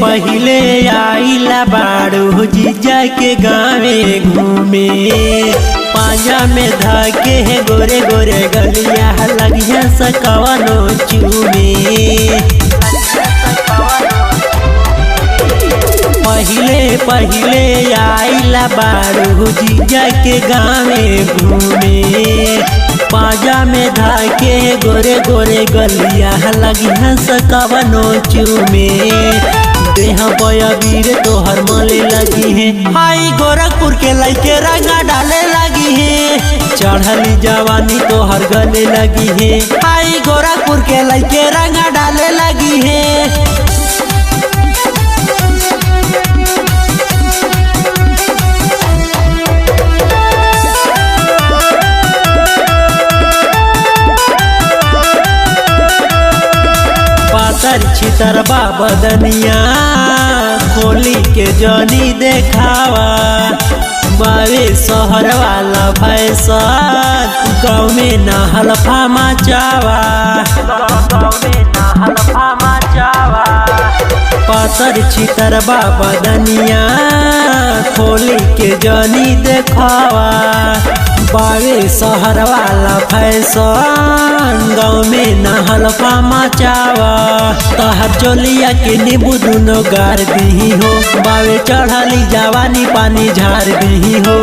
पहिले आइला बाड़ू जीजा के गावे घूमे पांजा में धाके है गोरे गोरे गलिया लगिया सकवनो चूमे। पहिले आइला बाड़ू जीजा के गावे घूमे पांजा में धाके गोरे गोरे गलिया लगिया सकवनो चूमे। देह बीर तोहर मले लगी है हाई गोरखपुर के लइके रंगा डाले लगी है चढ़ली जवानी तोहर गले लगी है हाई गोरखपुर के लइके रंगा डाले लगी है। पातर छितरबा बदनिया खोली के जनी देखावा बावे शहर वाला फैशन गाँव में नहल फामा चावा पातर छितरबा बदनिया खोली के जनी देखावा बावे शहर वाला फैशन गाँव में नहल फामा चावा तहर चोलिया के नींबू दुनो गार दी हो बावे चढ़ली जवानी पानी झाड़ दी हो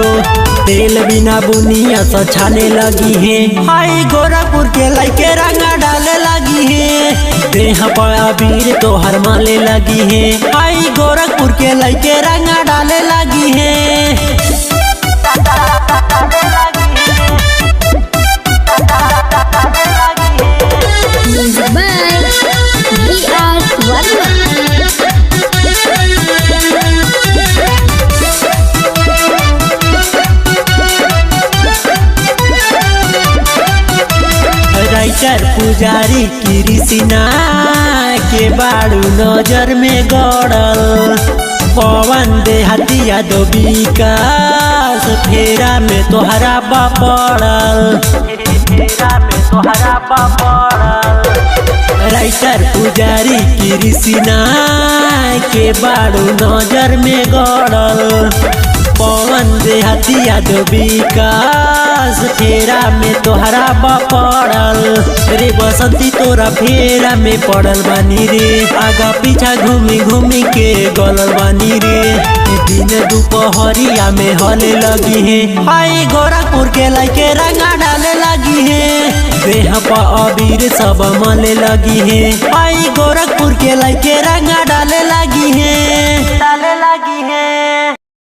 तेल बिना बुनिया से छाने लगी है हाई गोरखपुर के लइके रंगा डाले लगी है देह पर अबीर तोहर माले लगी है हाई गोरखपुर के लइके रंगा डाले लगी है। राइटर पुजारी कृष्णा के बाड़ू नजर में गड़ल पवन देहातिया दो विकास फेरा में तोहरा पड़ल राइटर पुजारी कृष्णा के बाड़ू नजर में गड़ल पवन देहातिया दो विकास फेरा में तोहरा पड़ल रे बसंती तोरा फेरा में पड़ल बानी रे आगा पीछा घूमी घूमी के गलल बानी रे दिन दोपहरिया में हले लगी है हाई गोरखपुर के लइके रंगा डाले लगी है देह पर अबीर सब मले लगी है हाई गोरखपुर के लइके रंगा डाले लगी है।